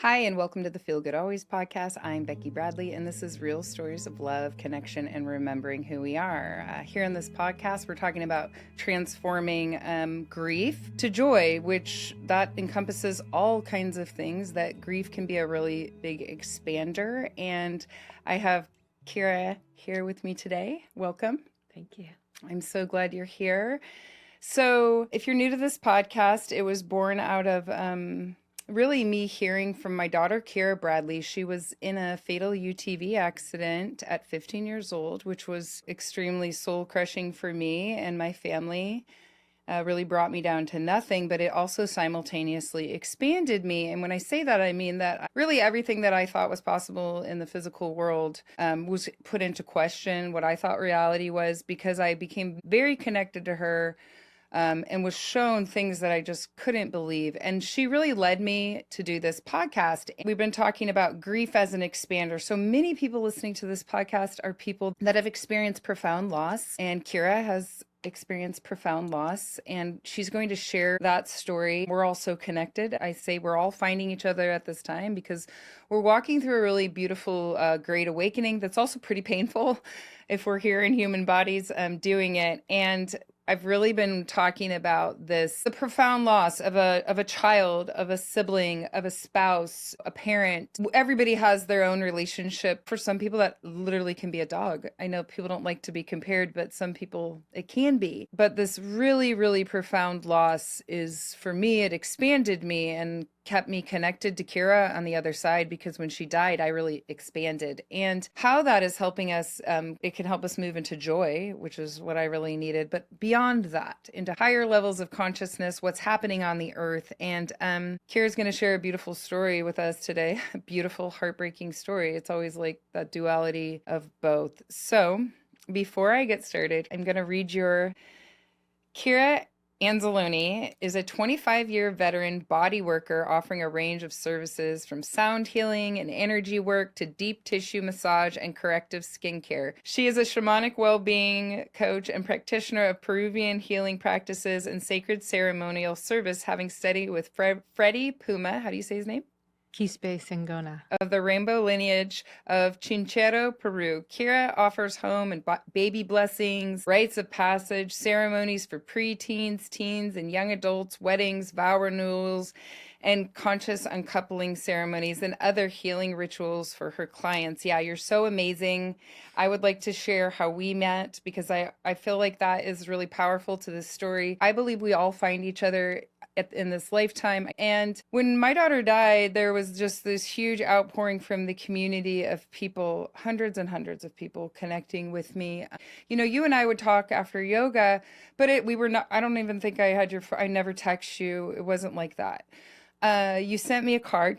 Hi, and welcome to the Feel Good Always podcast. I'm Becky Bradley, and this is Real Stories of Love, Connection, and Remembering Who We Are. Here in this podcast, we're talking about transforming grief to joy, which that encompasses all kinds of things. That grief can be a really big expander. And I have Keira here with me today. Welcome. Thank you. I'm so glad you're here. So if you're new to this podcast, it was born out of really me hearing from my daughter, Keira Bradley. She was in a fatal UTV accident at 15 years old, which was extremely soul crushing for me and my family. Really brought me down to nothing, but it also simultaneously expanded me. And when I say that, I mean that really everything that I thought was possible in the physical world was put into question, what I thought reality was, because I became very connected to her. And was shown things that I just couldn't believe. And she really led me to do this podcast. We've been talking about grief as an expander. So many people listening to this podcast are people that have experienced profound loss. And Keira has experienced profound loss, and she's going to share that story. We're all so connected. I say we're all finding each other at this time because we're walking through a really beautiful, great awakening that's also pretty painful if we're here in human bodies doing it. And I've really been talking about this, the profound loss of a child, of a sibling, of a spouse, a parent. Everybody has their own relationship. For some people, that literally can be a dog. I know people don't like to be compared, but some people it can be. But this really, really profound loss is, for me, it expanded me and kept me connected to Keira on the other side, because when she died, I really expanded. And how that is helping us, it can help us move into joy, which is what I really needed. But beyond that, into higher levels of consciousness, what's happening on the earth. And Keira's going to share a beautiful story with us today, a beautiful, heartbreaking story. It's always like that duality of both. So before I get started, I'm going to read your Keira Anzalone is a 25-year veteran body worker offering a range of services from sound healing and energy work to deep tissue massage and corrective skincare. She is a shamanic well-being coach and practitioner of Peruvian healing practices and sacred ceremonial service, having studied with Freddie Puma, how do you say his name? Quispe Sengona. Of the rainbow lineage of Chinchero, Peru. Keira offers home and baby blessings, rites of passage, ceremonies for preteens, teens, and young adults, weddings, vow renewals, and conscious uncoupling ceremonies and other healing rituals for her clients. Yeah, you're so amazing. I would like to share how we met, because I feel like that is really powerful to this story. I believe we all find each other in this lifetime. And when my daughter died, there was just this huge outpouring from the community of people, hundreds and hundreds of people connecting with me. You know, you and I would talk after yoga, but we were not, I don't even think I had I never text you. It wasn't like that. You sent me a card.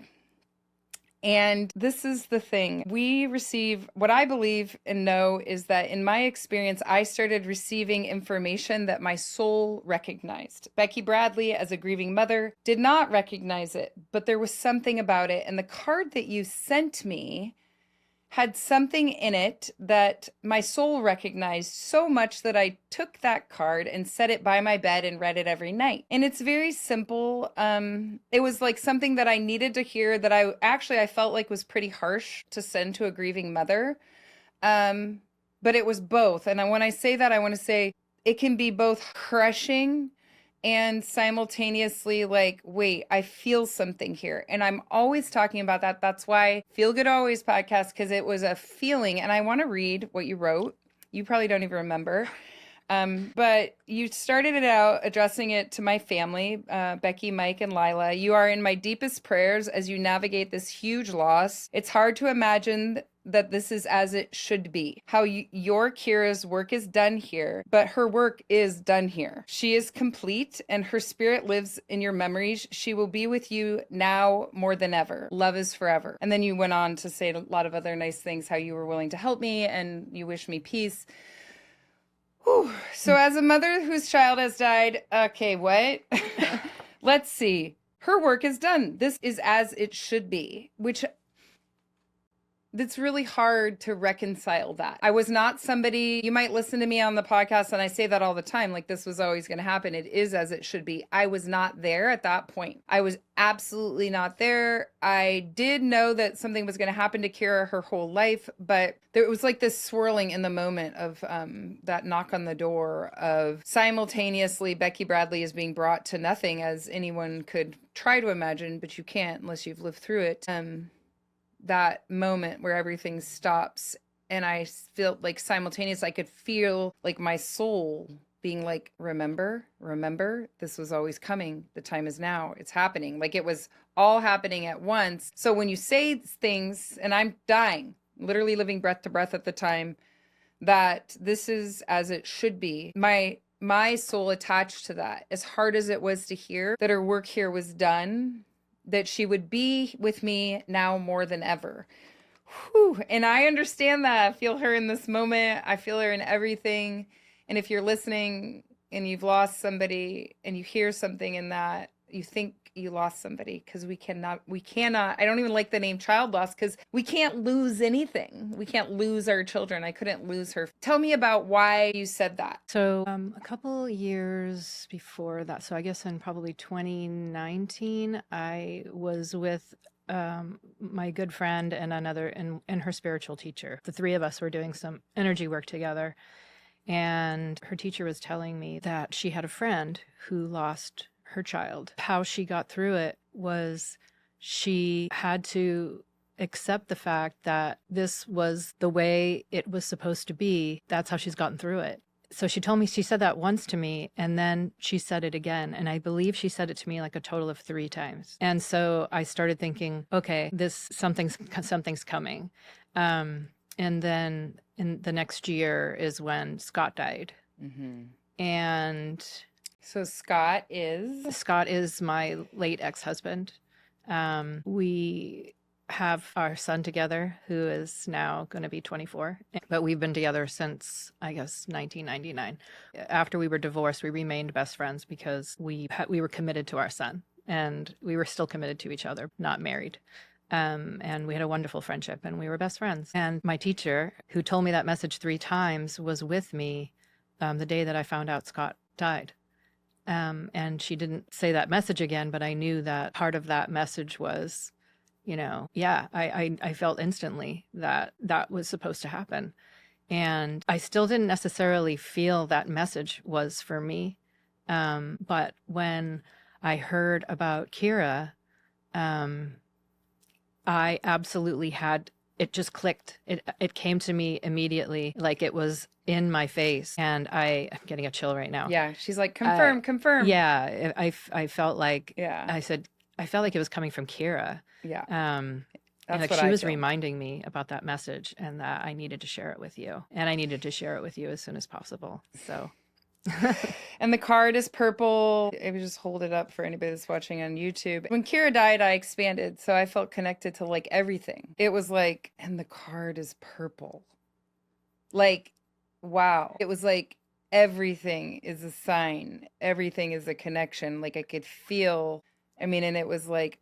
And this is the thing. We receive, what I believe and know is that in my experience, I started receiving information that my soul recognized. Becky Bradley, as a grieving mother, did not recognize it, but there was something about it. And the card that you sent me had something in it that my soul recognized so much that I took that card and set it by my bed and read it every night. And it's very simple. It was like something that I needed to hear that I felt like was pretty harsh to send to a grieving mother. But it was both. And when I say that, I want to say it can be both crushing and simultaneously like, wait, I feel something here. And I'm always talking about that. That's why Feel Good Always podcast, because it was a feeling. And I want to read what you wrote. You probably don't even remember. But you started it out addressing it to my family, Becky, Mike, and Lila. You are in my deepest prayers as you navigate this huge loss. It's hard to imagine that this is as it should be. How your Keira's work is done here, but her work is done here. She is complete and her spirit lives in your memories. She will be with you now more than ever. Love is forever. And then you went on to say a lot of other nice things, how you were willing to help me and you wish me peace. Whew. So as a mother whose child has died, okay, what? Let's see. Her work is done. This is as it should be, which It's really hard to reconcile that. I was not somebody, you might listen to me on the podcast, and I say that all the time, like this was always going to happen. It is as it should be. I was not there at that point. I was absolutely not there. I did know that something was going to happen to Keira her whole life, but there was like this swirling in the moment of that knock on the door of simultaneously Becky Bradley is being brought to nothing, as anyone could try to imagine, but you can't unless you've lived through it. That moment where everything stops, and I feel like simultaneous, I could feel like my soul being like, remember, this was always coming. The time is now. It's happening. Like it was all happening at once. So when you say things, and I'm dying, literally living breath to breath at the time, that this is as it should be. My soul attached to that, as hard as it was to hear that her work here was done, that she would be with me now more than ever. Whew. And I understand that. I feel her in this moment. I feel her in everything. And if you're listening and you've lost somebody and you hear something in that, you think you lost somebody, because we cannot, I don't even like the name child loss, because we can't lose anything. We can't lose our children. I couldn't lose her. Tell me about why you said that. So a couple years before that, so I guess in probably 2019, I was with my good friend and another and her spiritual teacher. The three of us were doing some energy work together. And her teacher was telling me that she had a friend who lost her child. How she got through it was she had to accept the fact that this was the way it was supposed to be. That's how she's gotten through it. So she told me, she said that once to me, and then she said it again. And I believe she said it to me like a total of 3 times. And so I started thinking, okay, something's coming. And then in the next year is when Scott died. Mm-hmm. And so Scott is my late ex-husband. We have our son together, who is now going to be 24. But we've been together since, I guess, 1999. After we were divorced, we remained best friends because we were committed to our son. And we were still committed to each other, not married. And we had a wonderful friendship, and we were best friends. And my teacher, who told me that message 3 times, was with me the day that I found out Scott died. And she didn't say that message again, but I knew that part of that message was, I felt instantly that that was supposed to happen. And I still didn't necessarily feel that message was for me. But when I heard about Keira, I absolutely had, it just clicked. It came to me immediately, like it was in my face. And I'm getting a chill right now. Yeah. She's like, confirm. Yeah. I felt like, yeah. I felt like it was coming from Keira. Yeah. And like she was reminding me about that message, and that I needed to share it with you. And I needed to share it with you as soon as possible. So. And the card is purple. I would just hold it up for anybody that's watching on YouTube. When Keira died, I expanded, so I felt connected to like everything. It was like, and the card is purple. Like, wow. It was like everything is a sign. Everything is a connection. Like I could feel, and it was like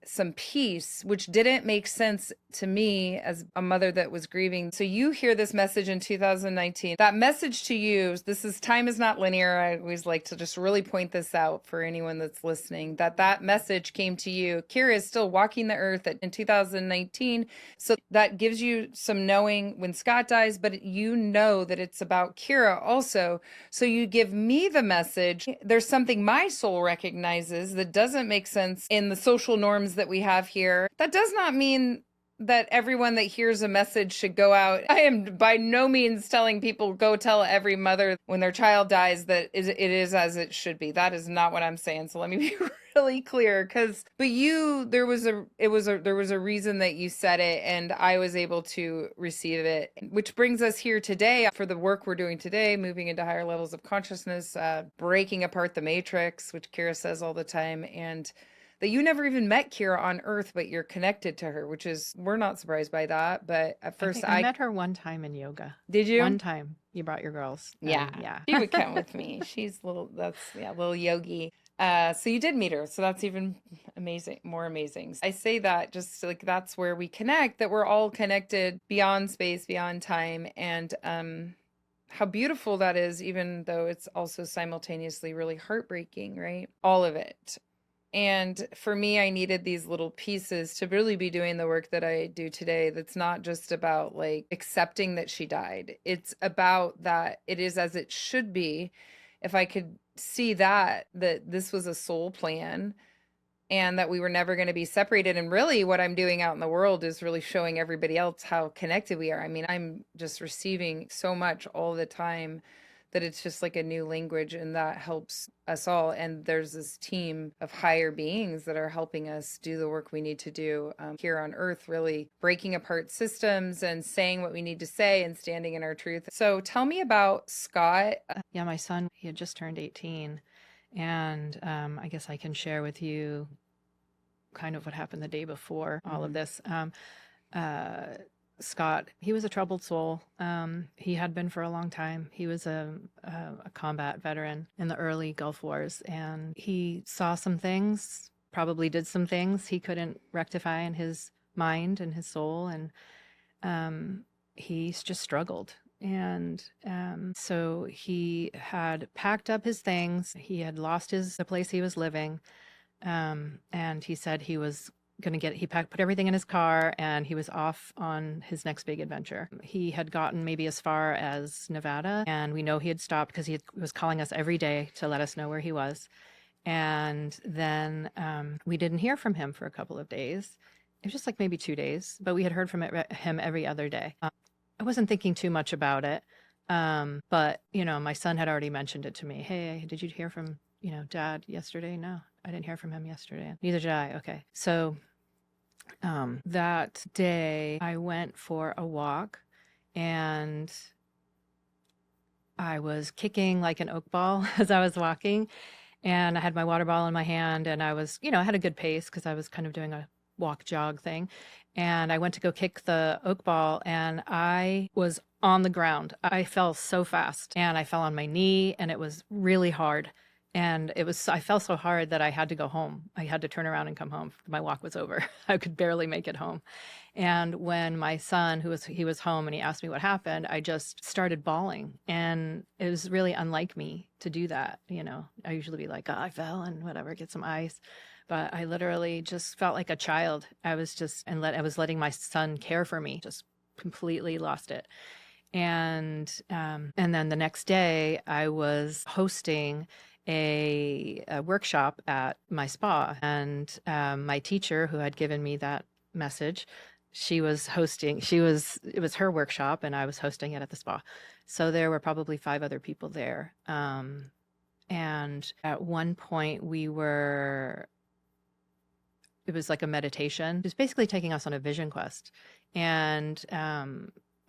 some peace, which didn't make sense to me as a mother that was grieving. So you hear this message in 2019. That message to you, time is not linear. I always like to just really point this out for anyone that's listening, that message came to you. Keira is still walking the earth in 2019. So that gives you some knowing when Scott dies, but you know that it's about Keira also. So you give me the message. There's something my soul recognizes that doesn't make sense in the social norms that we have here. That does not mean that everyone that hears a message should go out. I am by no means telling people go tell every mother when their child dies that it is as it should be. That is not what I'm saying. So let me be really clear, there was a reason that you said it, and I was able to receive it, which brings us here today for the work we're doing today, moving into higher levels of consciousness, breaking apart the matrix, which Keira says all the time, and that you never even met Keira on Earth, but you're connected to her, which is, we're not surprised by that. But at first I met her one time in yoga. Did you? One time. You brought your girls. Yeah. Yeah. She would come with me. She's little yogi. So you did meet her. So that's even amazing, more amazing. I say that just like that's where we connect, that we're all connected beyond space, beyond time, and how beautiful that is, even though it's also simultaneously really heartbreaking, right? All of it. And for me, I needed these little pieces to really be doing the work that I do today. That's not just about like accepting that she died. It's about that it is as it should be. If I could see that this was a soul plan and that we were never going to be separated. And really, what I'm doing out in the world is really showing everybody else how connected we are. I mean, I'm just receiving so much all the time that it's just like a new language, and that helps us all. And there's this team of higher beings that are helping us do the work we need to do here on Earth, really breaking apart systems and saying what we need to say and standing in our truth. So tell me about Scott. Yeah, my son, he had just turned 18. And I guess I can share with you kind of what happened the day before all of this. Scott, he was a troubled soul. He had been for a long time. He was a combat veteran in the early Gulf Wars, and he saw some things, probably did some things he couldn't rectify in his mind and his soul, and he's just struggled. And so he had packed up his things. He had lost the place he was living, and he said he was put everything in his car, and he was off on his next big adventure. He had gotten maybe as far as Nevada, and we know he had stopped because he was calling us every day to let us know where he was. And then we didn't hear from him for a couple of days. It was just like maybe 2 days, but we had heard from him every other day. I wasn't thinking too much about it, but my son had already mentioned it to me. Hey, did you hear from Dad yesterday? No, I didn't hear from him yesterday. Neither did I. Okay, so that day I went for a walk, and I was kicking like an oak ball as I was walking, and I had my water bottle in my hand, and I was, I had a good pace because I was kind of doing a walk jog thing. And I went to go kick the oak ball, and I was on the ground. I fell so fast, and I fell on my knee, and it was really hard. And I fell so hard that I had to go home. I had to turn around and come home. My walk was over. I could barely make it home. And when my son, he was home, and he asked me what happened, I just started bawling. And it was really unlike me to do that. I usually be like, oh, I fell and whatever, get some ice. But I literally just felt like a child. I was letting my son care for me, just completely lost it. And then the next day I was hosting a workshop at my spa, and my teacher who had given me that message, it was her workshop, and I was hosting it at the spa. So there were probably 5 other people there. And at one point it was like a meditation. It was basically taking us on a vision quest. And I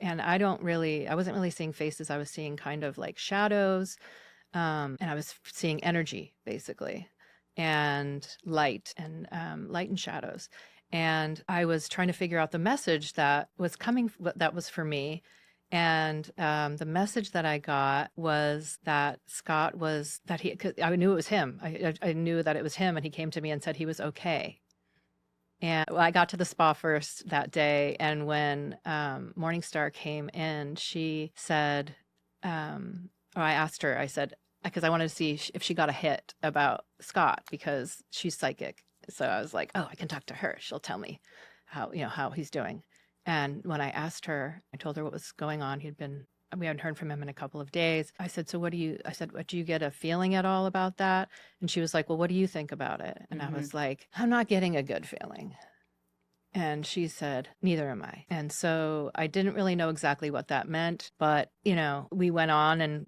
wasn't really seeing faces. I was seeing kind of like shadows. And I was seeing energy basically, and light and shadows. And I was trying to figure out the message that was for me. And the message that I got was that Scott cause I knew it was him. I knew that it was him, and he came to me and said he was okay. And I got to the spa first that day, and when Morningstar came in, she said, I asked her, I said, because I wanted to see if she got a hit about Scott, because she's psychic. So I was like, oh, I can talk to her. She'll tell me how he's doing. And when I asked her, I told her what was going on. We hadn't heard from him in a couple of days. I said, so do you get a feeling at all about that? And she was like, well, what do you think about it? And I was like, I'm not getting a good feeling. And she said, neither am I. And so I didn't really know exactly what that meant, but we went on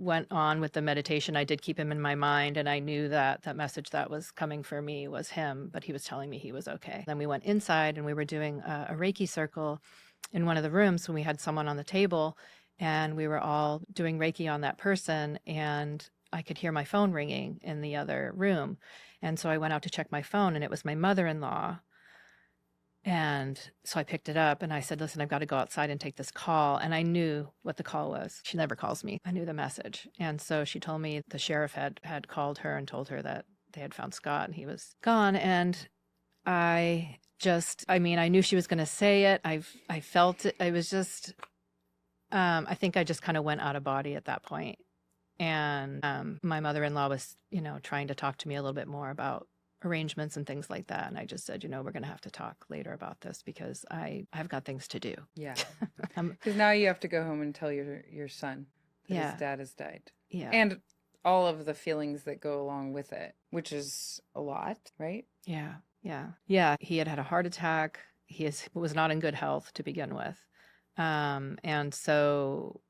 with the meditation. I did keep him in my mind, and I knew that that message that was coming for me was him, but he was telling me he was okay. Then we went inside, and we were doing a Reiki circle in one of the rooms when we had someone on the table, and we were all doing Reiki on that person, and I could hear my phone ringing in the other room. And so I went out to check my phone, and it was my mother-in-law. And so I picked it up, and I said, listen, I've got to go outside and take this call. And I knew what the call was. She never calls me. I knew the message. And so she told me the sheriff had called her and told her that they had found Scott and he was gone. And I knew she was going to say it. I felt it. I was just, I think I just kind of went out of body at that point. And my mother-in-law was, trying to talk to me a little bit more about arrangements and things like that. And I just said, we're going to have to talk later about this because I've got things to do. Yeah. Because now you have to go home and tell your son that his dad has died. Yeah. And all of the feelings that go along with it, which is a lot, right? Yeah. Yeah. Yeah. He had a heart attack. He was not in good health to begin with. And so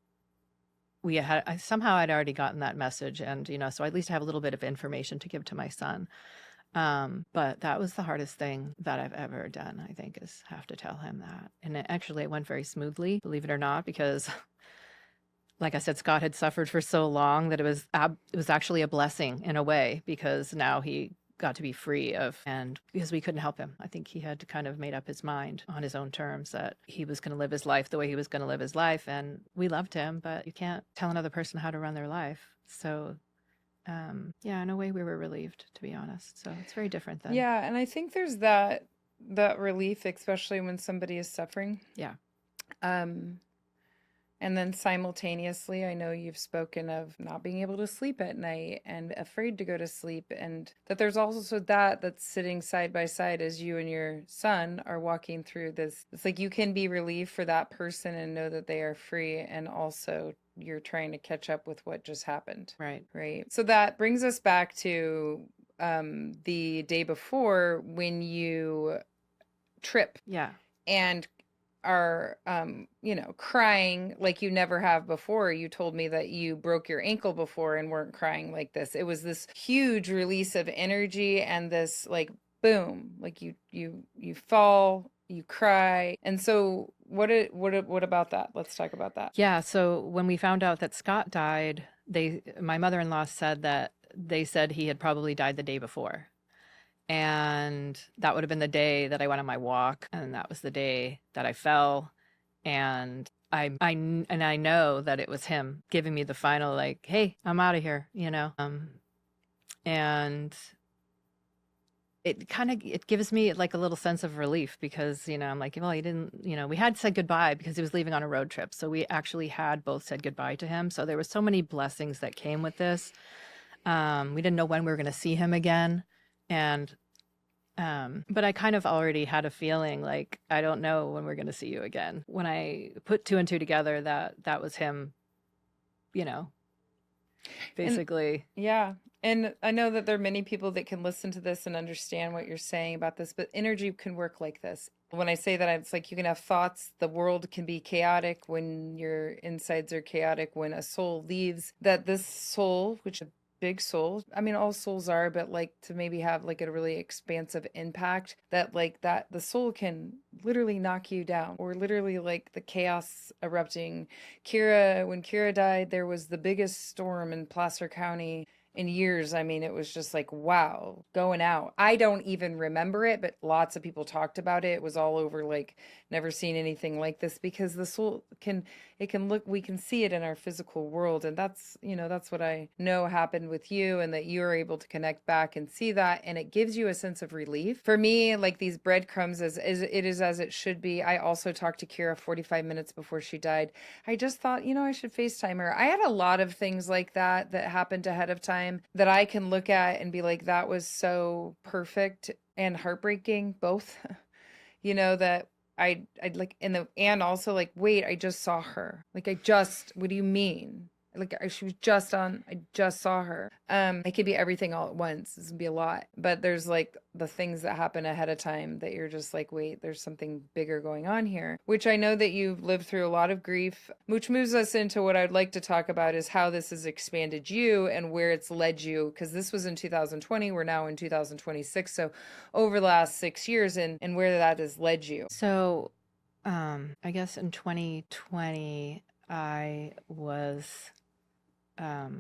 somehow I'd already gotten that message, and, so at least I have a little bit of information to give to my son. But that was the hardest thing that I've ever done, I think, is have to tell him that. And it went very smoothly, believe it or not, because like I said, Scott had suffered for so long that it was actually a blessing in a way, because now he got to be free and because we couldn't help him. I think he had kind of made up his mind on his own terms that he was going to live his life the way he was going to live his life. And we loved him, but you can't tell another person how to run their life. So in a way we were relieved, to be honest. So it's very different then. Yeah. And I think there's that relief, especially when somebody is suffering. Yeah. And then simultaneously, I know you've spoken of not being able to sleep at night and afraid to go to sleep, and that there's also that's sitting side by side as you and your son are walking through this. It's like you can be relieved for that person and know that they are free, and also you're trying to catch up with what just happened. Right. Right. So that brings us back to the day before when you trip. Yeah. And are crying like you never have before. You told me that you broke your ankle before and weren't crying like this. It was this huge release of energy and this like boom, like you fall, you cry. And so what about that? Let's talk about that. Yeah, so when we found out that Scott died, my mother-in-law said that they said he had probably died the day before. And that would have been the day that I went on my walk, and that was the day that I fell. And I know that it was him giving me the final, like, hey, I'm out of here, and it gives me like a little sense of relief because, I'm like, well, he didn't, we had said goodbye because he was leaving on a road trip. So we actually had both said goodbye to him. So there were so many blessings that came with this. We didn't know when we were going to see him again. And, but I kind of already had a feeling like, I don't know when we're going to see you again. When I put two and two together, that was him, basically. Yeah. And I know that there are many people that can listen to this and understand what you're saying about this, but energy can work like this. When I say that, it's like you can have thoughts. The world can be chaotic when your insides are chaotic. When a soul leaves, that this soul, which big soul, I mean, all souls are, but like to maybe have like a really expansive impact, that like that the soul can literally knock you down, or literally like the chaos erupting. When Keira died, there was the biggest storm in Placer County in years. I mean, it was just like, wow, going out. I don't even remember it, but lots of people talked about it. It was all over, like, never seen anything like this, because the soul we can see it in our physical world. And that's what I know happened with you, and that you're able to connect back and see that. And it gives you a sense of relief. For me, like these breadcrumbs, as it should be. I also talked to Keira 45 minutes before she died. I just thought, I should FaceTime her. I had a lot of things like that happened ahead of time that I can look at and be like, that was so perfect and heartbreaking, both, that I'd like and also like, wait, I just saw her. Like, what do you mean? Like, she was just on, I just saw her. It could be everything all at once. This would be a lot. But there's like the things that happen ahead of time that you're just like, wait, there's something bigger going on here, which I know that you've lived through a lot of grief, which moves us into what I'd like to talk about is how this has expanded you and where it's led you. Because this was in 2020. We're now in 2026. So over the last 6 years and where that has led you. So I guess in 2020, I was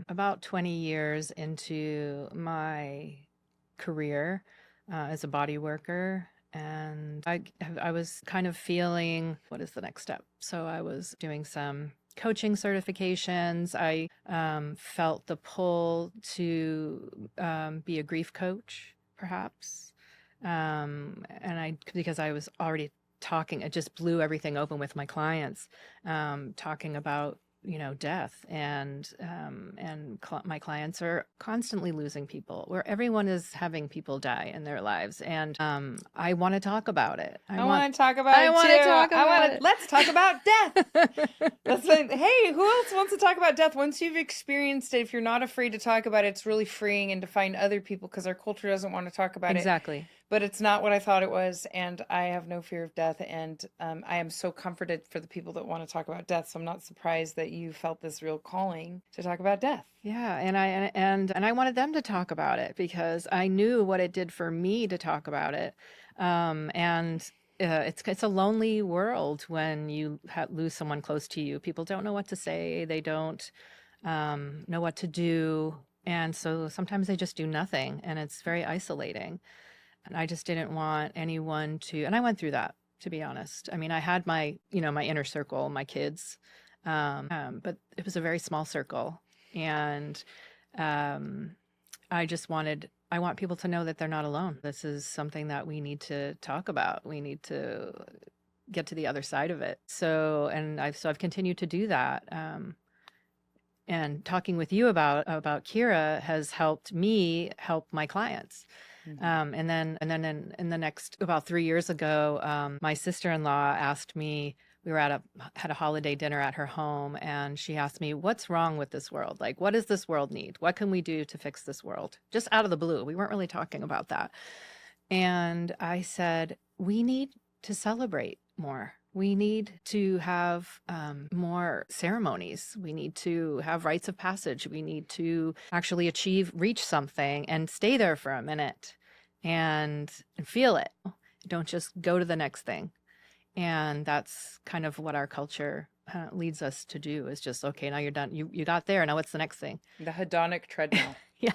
about 20 years into my career as a body worker, and I was kind of feeling, what is the next step? So I was doing some coaching certifications. I felt the pull to be a grief coach, perhaps. Because I was already talking, it just blew everything open with my clients, talking about death, and my clients are constantly losing people, where everyone is having people die in their lives, and I want to talk about it. I want to talk about I it want too. to talk about it. Let's talk about death. Hey, who else wants to talk about death? Once you've experienced it, if you're not afraid to talk about it, it's really freeing, and to find other people, because our culture doesn't want to talk about it. Exactly. But it's not what I thought it was, and I have no fear of death, and I am so comforted for the people that want to talk about death. So I'm not surprised that you felt this real calling to talk about death. Yeah, and I wanted them to talk about it, because I knew what it did for me to talk about it. It's a lonely world when you lose someone close to you. People don't know what to say. They don't know what to do, and so sometimes they just do nothing, and it's very isolating. And I just didn't want anyone to, and I went through that, to be honest. I mean, I had my inner circle, my kids, but it was a very small circle. And I want people to know that they're not alone. This is something that we need to talk about. We need to get to the other side of it. So I've continued to do that. And talking with you about Keira has helped me help my clients. Mm-hmm. And then in the next, about 3 years ago, my sister-in-law asked me, we were had a holiday dinner at her home, and she asked me, what's wrong with this world? Like, what does this world need? What can we do to fix this world? Just out of the blue. We weren't really talking about that. And I said, we need to celebrate more. We need to have more ceremonies. We need to have rites of passage. We need to actually reach something and stay there for a minute and feel it. Don't just go to the next thing. And that's kind of what our culture leads us to do, is just, okay, now you're done. You got there. Now what's the next thing? The hedonic treadmill. Yeah.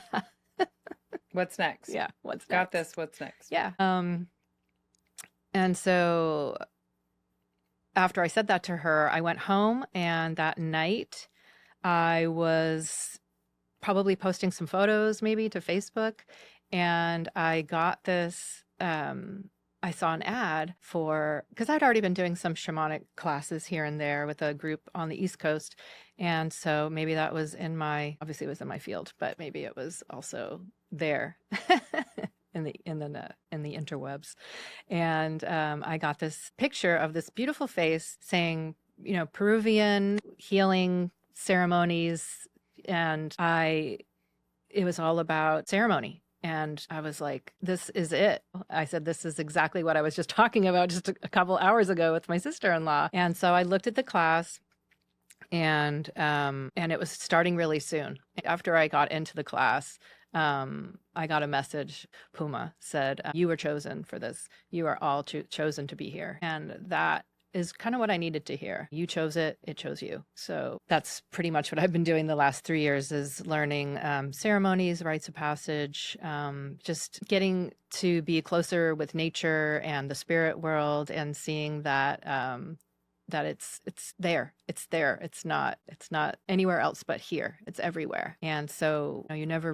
What's next? Yeah. What's next? Got this. What's next? Yeah. And so after I said that to her, I went home, and that night I was probably posting some photos maybe to Facebook, and I got this, I saw an ad because I'd already been doing some shamanic classes here and there with a group on the East Coast. And so maybe that was obviously it was in my field, but maybe it was also there in the interwebs. And I got this picture of this beautiful face saying, Peruvian healing ceremonies. And it was all about ceremony. And I was like, this is it. I said, this is exactly what I was just talking about just a couple hours ago with my sister-in-law. And so I looked at the class, and it was starting really soon. After I got into the class, I got a message. Puma said, you were chosen for this. You are all chosen to be here. And that is kind of what I needed to hear. You chose it, it chose you. So that's pretty much what I've been doing the last 3 years, is learning ceremonies, rites of passage, just getting to be closer with nature and the spirit world, and seeing that that it's there. It's there. It's not anywhere else but here. It's everywhere. And so you never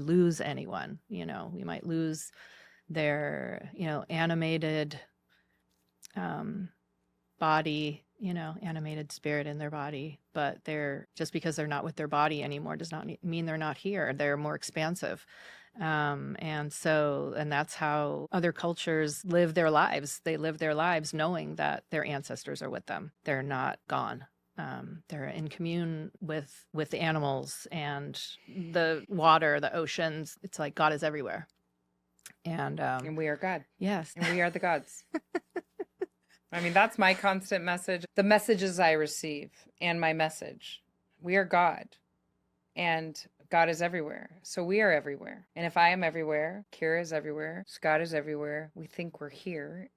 lose anyone. We might lose their animated body, animated spirit in their body, but just because they're not with their body anymore does not mean they're not here. They're more expansive. And that's how other cultures live their lives. They live their lives knowing that their ancestors are with them. They're not gone. They're in commune with the animals and the water, the oceans. It's like God is everywhere. And we are God. Yes. And we are the gods. I mean, that's my constant message. The messages I receive and my message. We are God. And God is everywhere. So we are everywhere. And if I am everywhere, Keira is everywhere, Scott is everywhere. We think we're here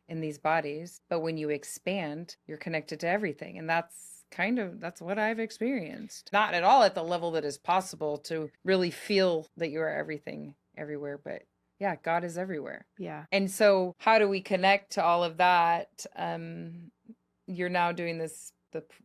in these bodies. But when you expand, you're connected to everything. And that's what I've experienced. Not at all at the level that is possible to really feel that you are everything everywhere, but yeah, God is everywhere. Yeah. And so how do we connect to all of that? you're now doing the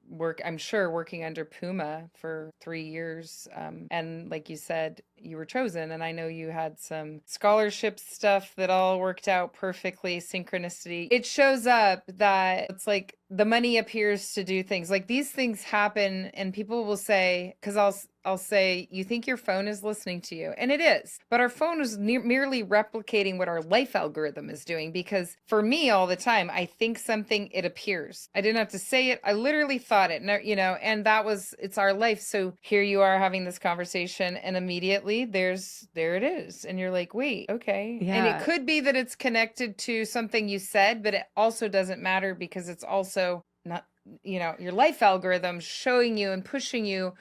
work, I'm sure, working under Puma for 3 years. And like you said, you were chosen. And I know you had some scholarship stuff that all worked out perfectly, synchronicity. It shows up that it's like the money appears to do things. Like these things happen, and people will say, because I'll say, you think your phone is listening to you, and it is, but our phone is merely replicating what our life algorithm is doing. Because for me, all the time, I think something, it appears. I didn't have to say it. I literally thought it, and it's our life. So here you are having this conversation, and immediately there it is, and you're like, wait, okay. And it could be that it's connected to something you said, but it also doesn't matter, because it's also not, your life algorithm showing you and pushing you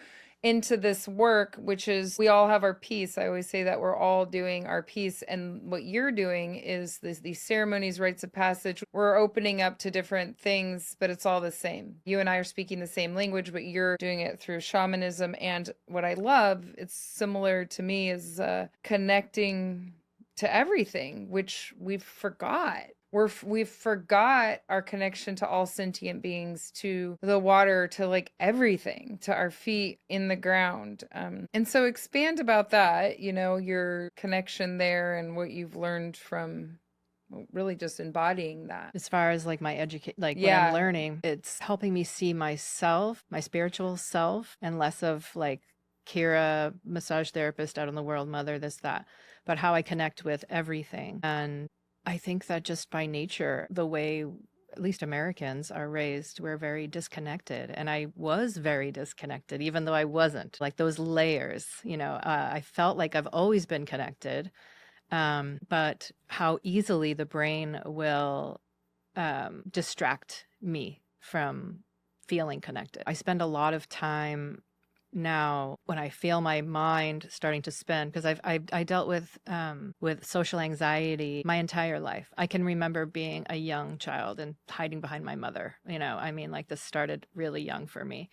into this work, which is, we all have our piece. I always say that we're all doing our piece. And what you're doing is these ceremonies, rites of passage. We're opening up to different things, but it's all the same. You and I are speaking the same language, but you're doing it through shamanism. And what I love, it's similar to me, is connecting to everything, which we've forgot. We've forgot our connection to all sentient beings, to the water, to like everything, to our feet in the ground. And so expand about that, your connection there and what you've learned from really just embodying that. As far as like my what I'm learning, it's helping me see myself, my spiritual self, and less of like Keira, massage therapist out in the world, mother, this, that, but how I connect with everything. And I think that just by nature, the way at least Americans are raised, we're very disconnected. And I was very disconnected, even though I wasn't. Like those layers, I felt like I've always been connected. But how easily the brain will distract me from feeling connected. I spend a lot of time now when I feel my mind starting to spin, because I dealt with social anxiety my entire life. I can remember being a young child and hiding behind my mother. Like this started really young for me,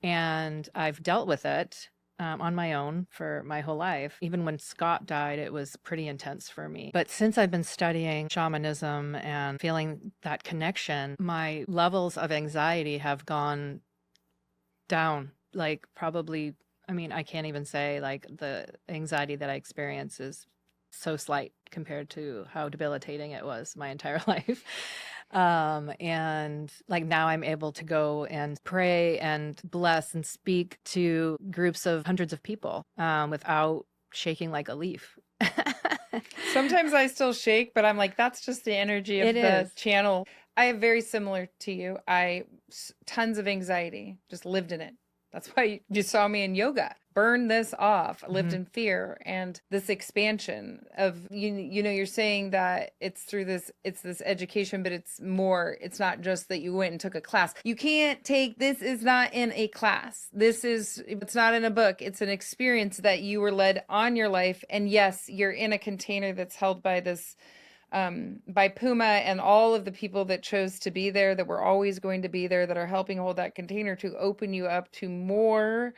and I've dealt with it on my own for my whole life. Even when Scott died, it was pretty intense for me. But since I've been studying shamanism and feeling that connection, my levels of anxiety have gone down. Like probably, I can't even say, like, the anxiety that I experience is so slight compared to how debilitating it was my entire life. And like now I'm able to go and pray and bless and speak to groups of hundreds of people without shaking like a leaf. Sometimes I still shake, but I'm like, that's just the energy of the channel. I have very similar to you. Tons of anxiety, just lived in it. That's why you saw me in yoga. Burn this off. I lived in fear, and this expansion of, you're saying that it's through this education, but it's more, it's not just that you went and took a class. You can't this is not in a class. It's not in a book. It's an experience that you were led on your life. And yes, you're in a container that's held by this, by Puma and all of the people that chose to be there, that were always going to be there, that are helping hold that container to open you up to more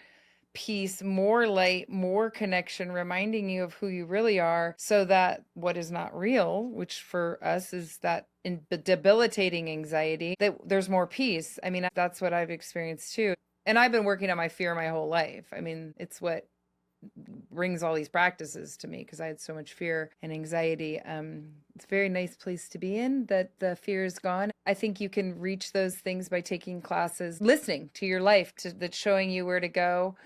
peace, more light, more connection, reminding you of who you really are, so that what is not real, which for us is that debilitating anxiety, that there's more peace. That's what I've experienced too. And I've been working on my fear my whole life. It's what brings all these practices to me, because I had so much fear and anxiety. It's a very nice place to be in, that the fear is gone. I think you can reach those things by taking classes, listening to your life, that's showing you where to go.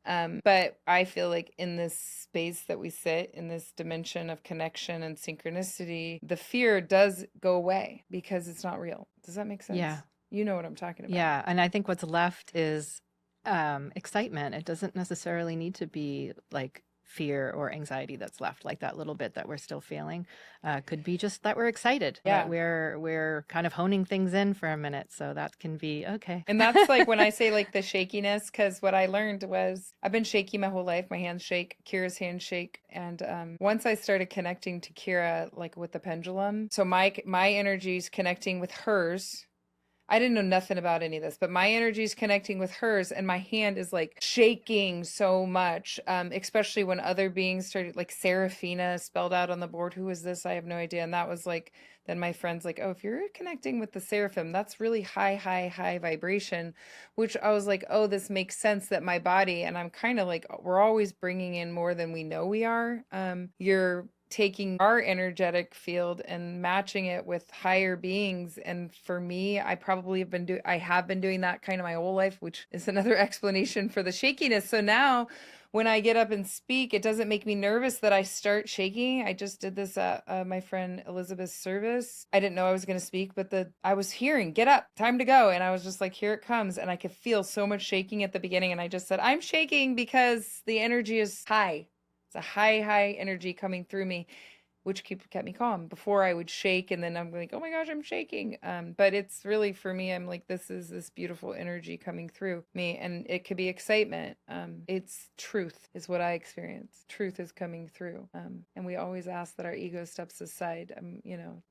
But I feel like in this space that we sit, in this dimension of connection and synchronicity, the fear does go away because it's not real. Does that make sense? Yeah. You know what I'm talking about. Yeah. And I think what's left is excitement. It doesn't necessarily need to be like fear or anxiety that's left. Like that little bit that we're still feeling could be just that we're excited. Yeah. That we're kind of honing things in for a minute. So that can be okay. And that's like when I say like the shakiness, because what I learned was I've been shaky my whole life. My hands shake, Kira's hands shake. And once I started connecting to Keira, like with the pendulum, so my energy's connecting with hers, I didn't know nothing about any of this, but my energy is connecting with hers, and my hand is like shaking so much, especially when other beings started, like Serafina spelled out on the board. Who was this? I have no idea. And that was like, then my friend's like, oh, if you're connecting with the seraphim, that's really high, high, high vibration, which I was like, oh, this makes sense that my body, and I'm kind of like, we're always bringing in more than we know we are. You're taking our energetic field and matching it with higher beings. And for me, I have been doing that kind of my whole life, which is another explanation for the shakiness. So now when I get up and speak, it doesn't make me nervous that I start shaking. I just did this at my friend Elizabeth's service. I didn't know I was going to speak, but I was hearing, get up, time to go. And I was just like, here it comes. And I could feel so much shaking at the beginning. And I just said, I'm shaking because the energy is high. It's a high, high energy coming through me, which kept me calm. Before I would shake, and then I'm like, oh my gosh, I'm shaking. But it's really, for me, I'm like, this is this beautiful energy coming through me, and it could be excitement. It's truth is what I experience. Truth is coming through. And we always ask that our ego steps aside,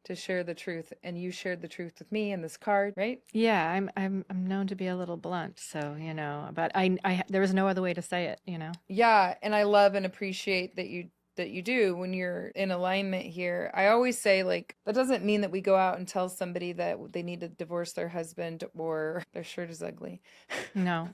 to share the truth. And you shared the truth with me in this card, right? Yeah, I'm known to be a little blunt, so but I there was no other way to say it, Yeah, and I love and appreciate that you do when you're in alignment here. I always say, like, that doesn't mean that we go out and tell somebody that they need to divorce their husband or their shirt is ugly. No.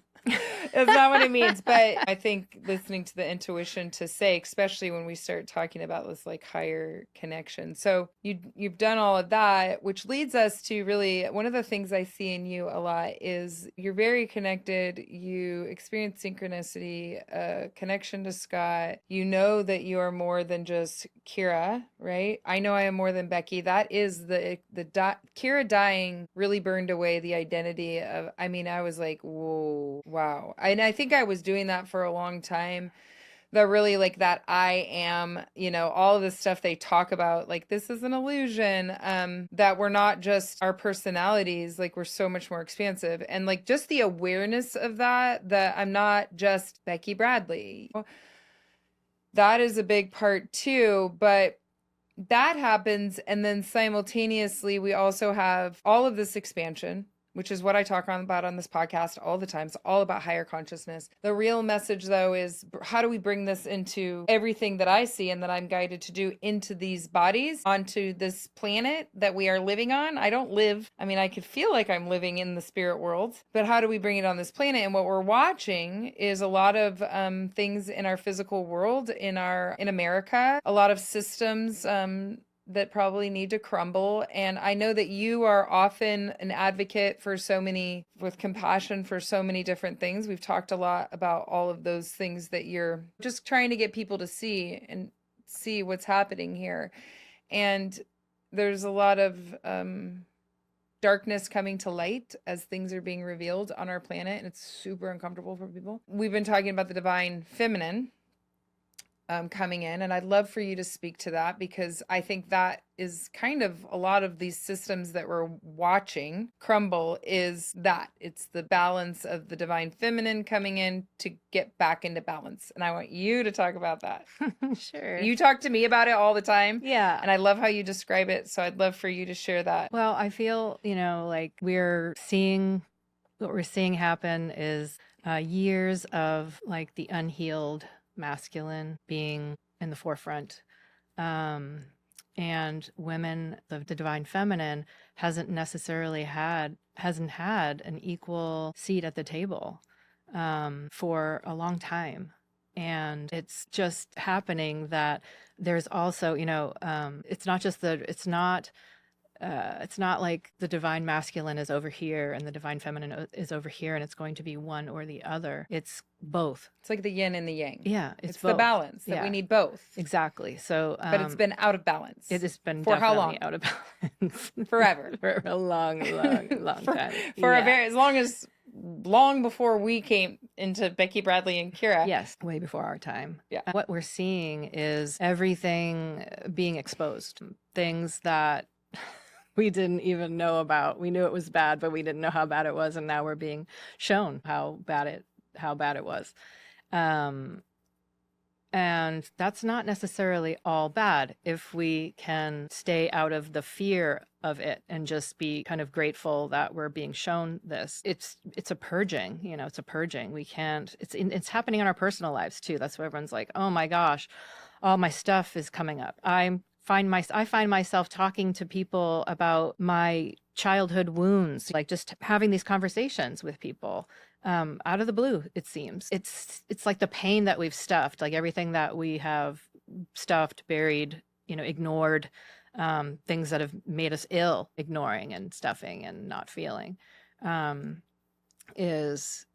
That's not what it means. But I think listening to the intuition to say, especially when we start talking about this like higher connection. So you've done all of that, which leads us to really one of the things I see in you a lot is you're very connected. You experience synchronicity, connection to Scott. You know that you are more than just Keira, right? I know I am more than Becky. That is Keira dying really burned away the identity of, I was like, whoa, wow. And I think I was doing that for a long time. That really, like, that I am, all of this stuff they talk about, like, this is an illusion, that we're not just our personalities, like, we're so much more expansive. And like, just the awareness of that I'm not just Becky Bradley. That is a big part too, but that happens. And then simultaneously, we also have all of this expansion, which is what I talk about on this podcast all the time. It's all about higher consciousness. The real message, though, is how do we bring this into everything that I see and that I'm guided to do into these bodies, onto this planet that we are living on? I don't live, I could feel like I'm living in the spirit world, but how do we bring it on this planet? And what we're watching is a lot of things in our physical world, in America, a lot of systems, that probably need to crumble. And I know that you are often an advocate with compassion for so many different things. We've talked a lot about all of those things that you're just trying to get people to see what's happening here. And there's a lot of darkness coming to light as things are being revealed on our planet, and it's super uncomfortable for people. We've been talking about the divine feminine coming in. And I'd love for you to speak to that, because I think that is kind of a lot of these systems that we're watching crumble is that it's the balance of the divine feminine coming in to get back into balance. And I want you to talk about that. Sure. You talk to me about it all the time. Yeah. And I love how you describe it. So I'd love for you to share that. Well, I feel, like what we're seeing happen is years of like the unhealed masculine being in the forefront, and women, the divine feminine hasn't had an equal seat at the table for a long time. And it's just happening that there's also, it's not like the divine masculine is over here and the divine feminine is over here and it's going to be one or the other. It's both. It's like the yin and the yang. Yeah. It's both. the balance that we need both. Exactly. So, but it's been out of balance. It has been for how long? Out of balance. Forever. For a long time. Long before we came into Becky Bradley and Kaera. Yes, way before our time. Yeah. What we're seeing is everything being exposed. Things that we didn't even know about. We knew it was bad, but we didn't know how bad it was, and now we're being shown how bad it was. And And that's not necessarily all bad if we can stay out of the fear of it and just be kind of grateful that we're being shown this. It's a purging, it's a purging. We can't, it's happening in our personal lives too. That's why everyone's like, oh my gosh, all my stuff is coming up. I find myself talking to people about my childhood wounds, like just having these conversations with people. Out of the blue, it seems. It's like the pain that we've stuffed, like everything that we have stuffed, buried, ignored, things that have made us ill, ignoring and stuffing and not feeling, it's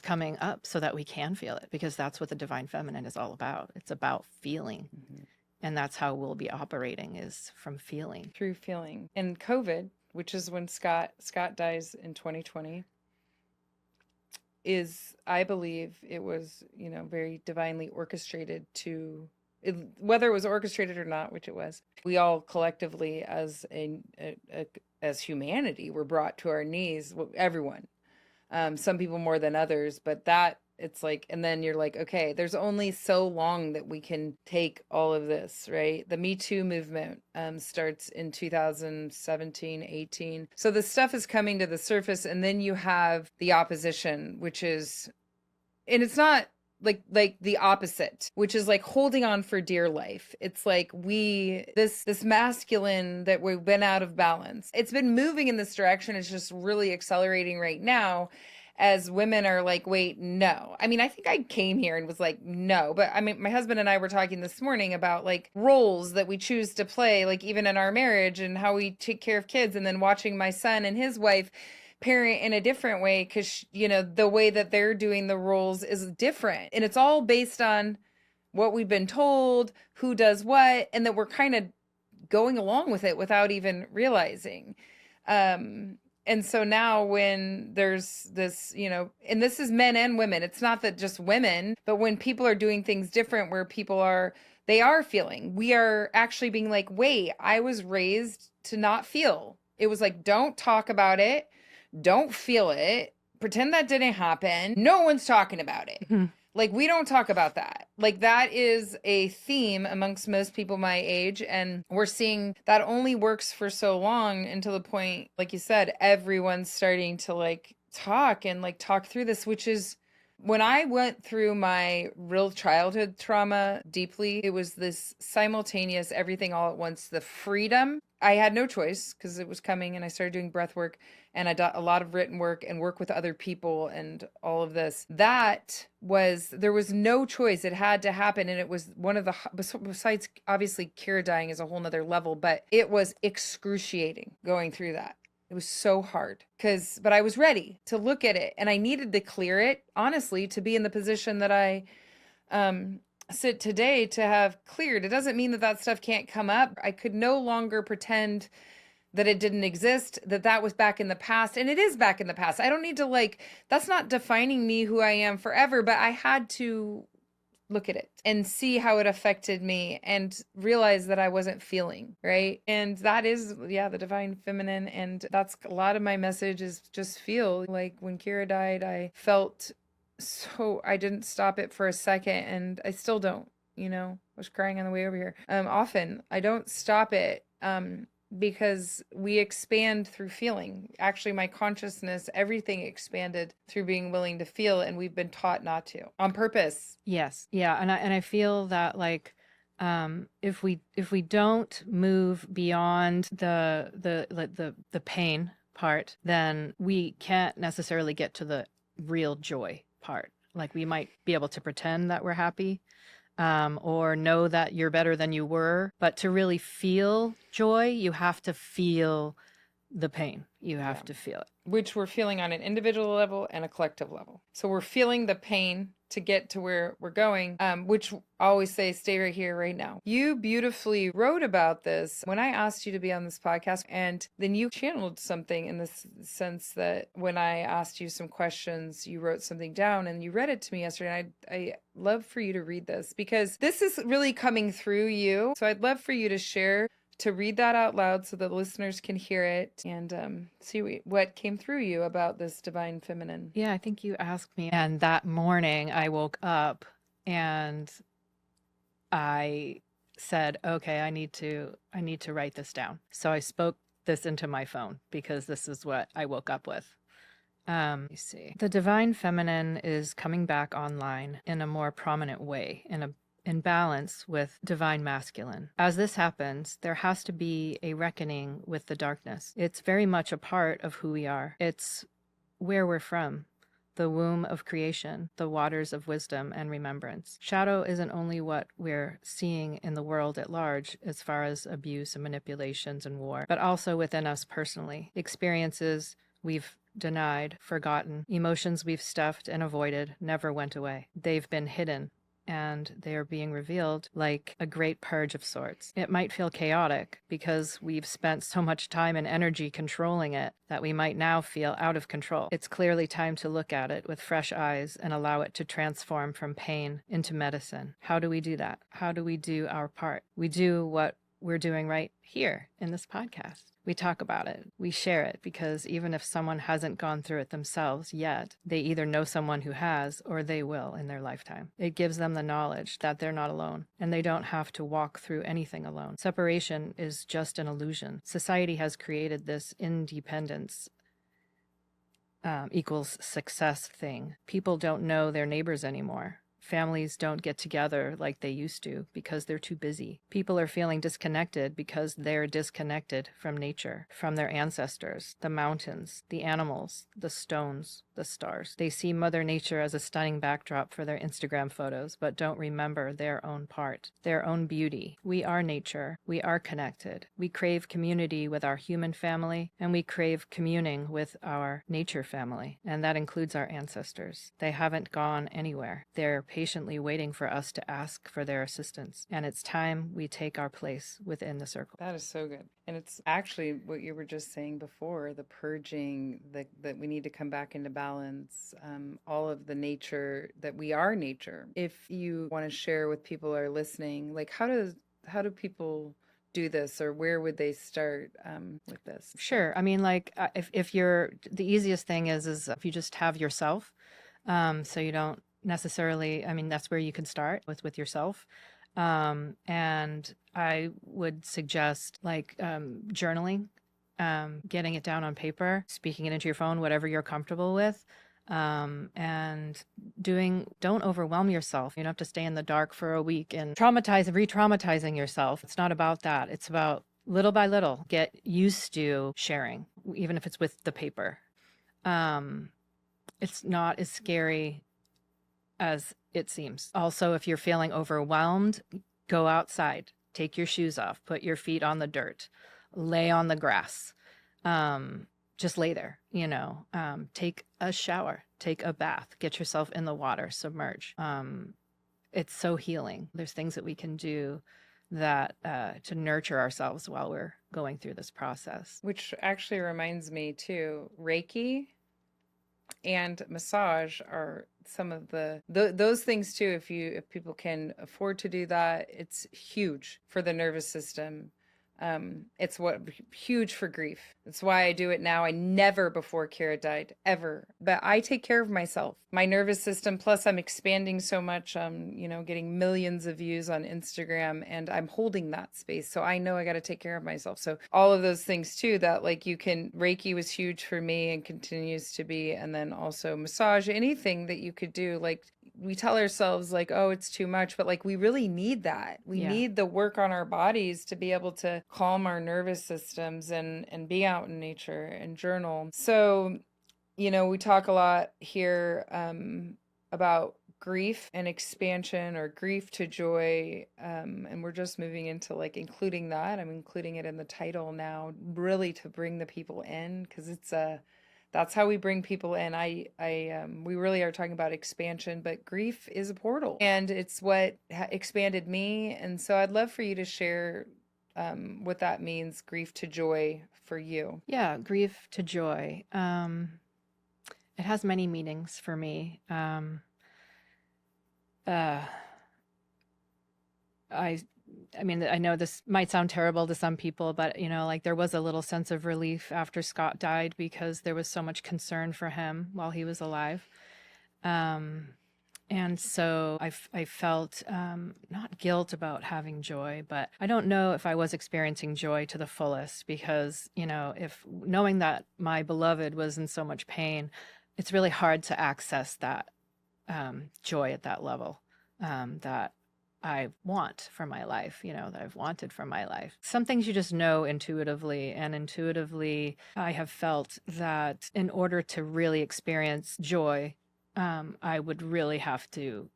coming up so that we can feel it, because that's what the divine feminine is all about. It's about feeling. Mm-hmm. And that's how we'll be operating, is from feeling. Through feeling. And COVID, which is when Scott dies in 2020, is, I believe it was, very divinely orchestrated whether it was orchestrated or not, which it was. We all collectively as as humanity were brought to our knees, everyone. Some people more than others, but it's like, and then you're like, okay, there's only so long that we can take all of this, right? The Me Too movement starts in 2017, 18. So the stuff is coming to the surface, and then you have the opposition, which is, and it's not like the opposite, which is like holding on for dear life. It's like this masculine that we've been out of balance. It's been moving in this direction. It's just really accelerating right now, as women are like, wait, no. I mean, I think I came here and was like, no. But I mean, my husband and I were talking this morning about like roles that we choose to play, like even in our marriage, and how we take care of kids, and then watching my son and his wife parent in a different way, because the way that they're doing the roles is different, and it's all based on what we've been told, who does what, and that we're kind of going along with it without even realizing. And so now when there's this, and this is men and women, it's not that just women, but when people are doing things different, where they are feeling, we are actually being like, wait, I was raised to not feel. It was like, don't talk about it. Don't feel it. Pretend that didn't happen. No one's talking about it. Mm-hmm. Like, we don't talk about that. Like, that is a theme amongst most people my age. And we're seeing that only works for so long, until the point, like you said, everyone's starting to like talk through this, which is, when I went through my real childhood trauma deeply, it was this simultaneous everything all at once, the freedom. I had no choice because it was coming, and I started doing breath work, and I did a lot of written work and work with other people and all of this. There was no choice. It had to happen. And it was one of the, besides obviously Keira dying is a whole nother level, but it was excruciating going through that. It was so hard but I was ready to look at it, and I needed to clear it, honestly, to be in the position that I sit today to have cleared. It doesn't mean that stuff can't come up. I could no longer pretend that it didn't exist, that was back in the past, and it is back in the past. I don't need to that's not defining me, who I am forever, but I had to look at it and see how it affected me and realize that I wasn't feeling, right? And that is, the divine feminine. And that's a lot of my message, is just feel. Like when Keira died, I felt so, I didn't stop it for a second, and I still don't, I was crying on the way over here. Often I don't stop it, because we expand through feeling. Actually, my consciousness, everything expanded through being willing to feel, and we've been taught not to, on purpose. Yes. Yeah. And I feel that if we don't move beyond the pain part, then we can't necessarily get to the real joy part. Like, we might be able to pretend that we're happy, or know that you're better than you were. But to really feel joy, you have to feel the pain. You have to feel it. Which we're feeling on an individual level and a collective level. So we're feeling the pain to get to where we're going, which I always say, stay right here, right now. You beautifully wrote about this when I asked you to be on this podcast, and then you channeled something in this sense that when I asked you some questions, you wrote something down and you read it to me yesterday. And I love for you to read this, because this is really coming through you. So I'd love for you to read that out loud so the listeners can hear it and see what came through you about this divine feminine. Yeah, I think you asked me. And that morning I woke up and I said, okay, I need to write this down. So I spoke this into my phone because this is what I woke up with. Let me see. The divine feminine is coming back online in a more prominent way, in balance with divine masculine. As this happens, there has to be a reckoning with the darkness. It's very much a part of who we are. It's where we're from, the womb of creation, the waters of wisdom and remembrance. Shadow isn't only what we're seeing in the world at large as far as abuse and manipulations and war, but also within us personally. Experiences we've denied, forgotten, emotions we've stuffed and avoided never went away. They've been hidden, and they are being revealed like a great purge of sorts. It might feel chaotic because we've spent so much time and energy controlling it that we might now feel out of control. It's clearly time to look at it with fresh eyes and allow it to transform from pain into medicine. How do we do that? How do we do our part? We do what we're doing right here in this podcast. We talk about it. We share it because even if someone hasn't gone through it themselves yet, they either know someone who has or they will in their lifetime. It gives them the knowledge that they're not alone and they don't have to walk through anything alone. Separation is just an illusion. Society has created this independence equals success thing. People don't know their neighbors anymore. Families don't get together like they used to because they're too busy. People are feeling disconnected because they're disconnected from nature, from their ancestors, the mountains, the animals, the stones, the stars. They see Mother Nature as a stunning backdrop for their Instagram photos, but don't remember their own part, their own beauty. We are nature. We are connected. We crave community with our human family, and we crave communing with our nature family, and that includes our ancestors. They haven't gone anywhere. They're patiently waiting for us to ask for their assistance, and it's time we take our place within the circle. That is so good. And it's actually what you were just saying before, the purging, that we need to come back into balance, all of the nature, that we are nature. If you want to share with people who are listening, like how do people do this, or where would they start with this? Sure. I mean, like if you're, the easiest thing is if you just have yourself, so you don't necessarily, I mean, that's where you can start with yourself. And I would suggest like journaling, getting it down on paper, speaking it into your phone, whatever you're comfortable with. And don't overwhelm yourself. You don't have to stay in the dark for a week and re-traumatizing yourself. It's not about that. It's about little by little, get used to sharing, even if it's with the paper. It's not as scary as it seems. Also, if you're feeling overwhelmed, go outside, take your shoes off, put your feet on the dirt, lay on the grass, just lay there, take a shower, take a bath, get yourself in the water, submerge. It's so healing. There's things that we can do that to nurture ourselves while we're going through this process. Which actually reminds me too, Reiki and massage are some of those things too. If people can afford to do that, it's huge for the nervous system. It's huge for grief. That's why I do it now. I never before Kaera died, ever. But I take care of myself, my nervous system. Plus I'm expanding so much, getting millions of views on Instagram, and I'm holding that space. So I know I got to take care of myself. So all of those things too, that like Reiki was huge for me and continues to be. And then also massage, anything that you could do. Like we tell ourselves like, oh, it's too much, but like we really need that. We need the work on our bodies to be able to calm our nervous systems and be out in nature and journal. So, we talk a lot here about grief and expansion, or grief to joy, and we're just moving into like including that. I'm including it in the title now, really to bring the people in, because it's that's how we bring people in. We really are talking about expansion, but grief is a portal, and it's what expanded me. And so I'd love for you to share what that means, grief to joy for you. Yeah, grief to joy. It has many meanings for me. I mean, I know this might sound terrible to some people, but like there was a little sense of relief after Scott died because there was so much concern for him while he was alive. And so I felt not guilt about having joy, but I don't know if I was experiencing joy to the fullest because, if knowing that my beloved was in so much pain, it's really hard to access that joy at that level that I want for my life, that I've wanted for my life. Some things you just know intuitively, and intuitively, I have felt that in order to really experience joy, I would really have to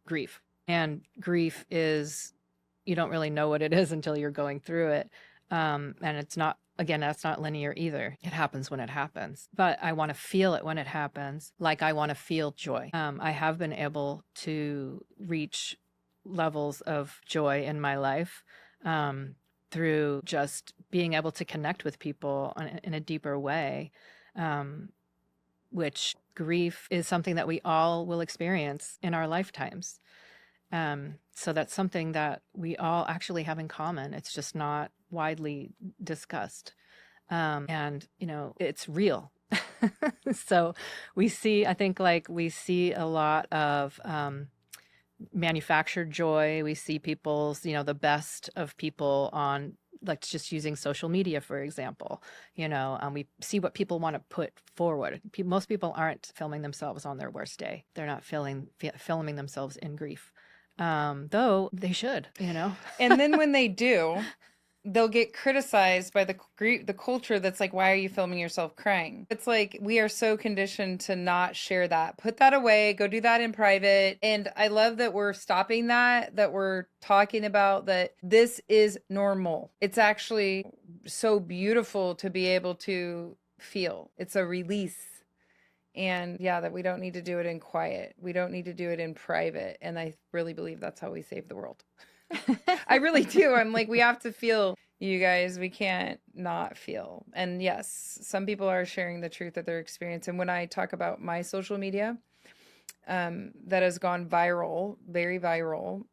grieve. And grief is, you don't really know what it is until you're going through it. And it's not, again, that's not linear either. It happens when it happens. But I want to feel it when it happens, like I want to feel joy. I have been able to reach levels of joy in my life through just being able to connect with people in a deeper way, which grief is something that we all will experience in our lifetimes. So that's something that we all actually have in common. It's just not widely discussed. And, it's real. So I think we see a lot of manufactured joy. We see people's, the best of people on, like, just using social media, for example. We see what people want to put forward. Most people aren't filming themselves on their worst day. They're not filming themselves in grief. Though they should, And then when they do, they'll get criticized by the culture that's like, why are you filming yourself crying? It's like, we are so conditioned to not share that. Put that away, go do that in private. And I love that we're stopping that we're talking about that this is normal. It's actually so beautiful to be able to feel. It's a release. And yeah, that we don't need to do it in quiet. We don't need to do it in private. And I really believe that's how we save the world. I really do. I'm like, we have to feel, you guys. We can't not feel. And yes, some people are sharing the truth of their experience. And when I talk about my social media, that has gone viral, very viral,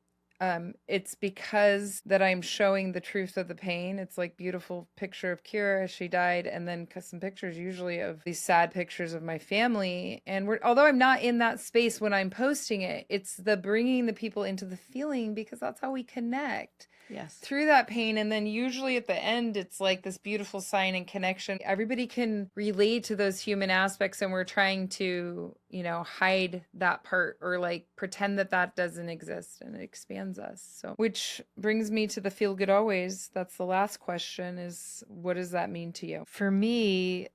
it's because that I'm showing the truth of the pain. It's like beautiful picture of Keira as she died, and then some pictures usually of these sad pictures of my family. And although I'm not in that space when I'm posting it, it's the bringing the people into the feeling, because that's how we connect. Yes. Through that pain. And then usually at the end, it's like this beautiful sign and connection. Everybody can relate to those human aspects, and we're trying to, hide that part or like pretend that doesn't exist, and it expands us. So, which brings me to the feel good always. That's the last question, is what does that mean to you? For me,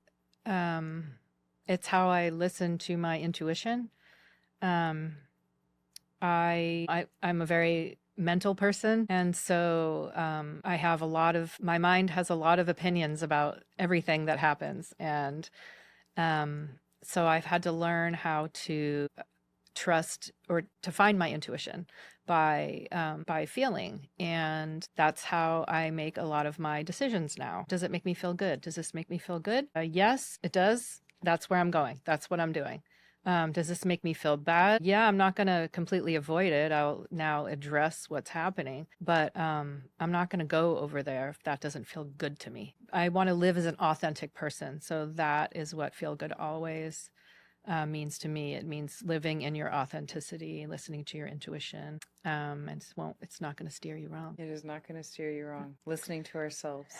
it's how I listen to my intuition. I'm a very mental person, and so my mind has a lot of opinions about everything that happens, and so I've had to learn how to trust or to find my intuition by feeling, and that's how I make a lot of my decisions now. Does it make me feel good? Does this make me feel good? Yes, it does. That's where I'm going. That's what I'm doing. Does this make me feel bad? Yeah, I'm not going to completely avoid it. I'll now address what's happening, but I'm not going to go over there if that doesn't feel good to me. I want to live as an authentic person. So that is what feel good always means to me. It means living in your authenticity, listening to your intuition, and it's not going to steer you wrong. It is not going to steer you wrong. Listening to ourselves,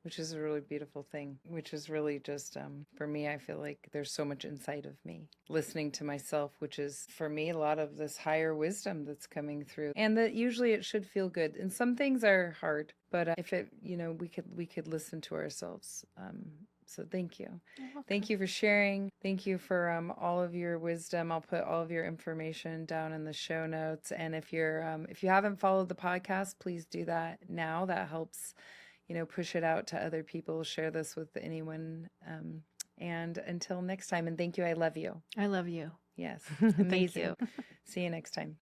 which is a really beautiful thing, which is really just, for me, I feel like there's so much inside of me. Listening to myself, which is, for me, a lot of this higher wisdom that's coming through. And that usually it should feel good. And some things are hard, but if it, we could listen to ourselves. So thank you. Thank you for sharing. Thank you for all of your wisdom. I'll put all of your information down in the show notes. And if you haven't followed the podcast, please do that now. That helps push it out to other people, share this with anyone. And until next time, and thank you. I love you. I love you. Yes. Thank Amazing. you. See you next time.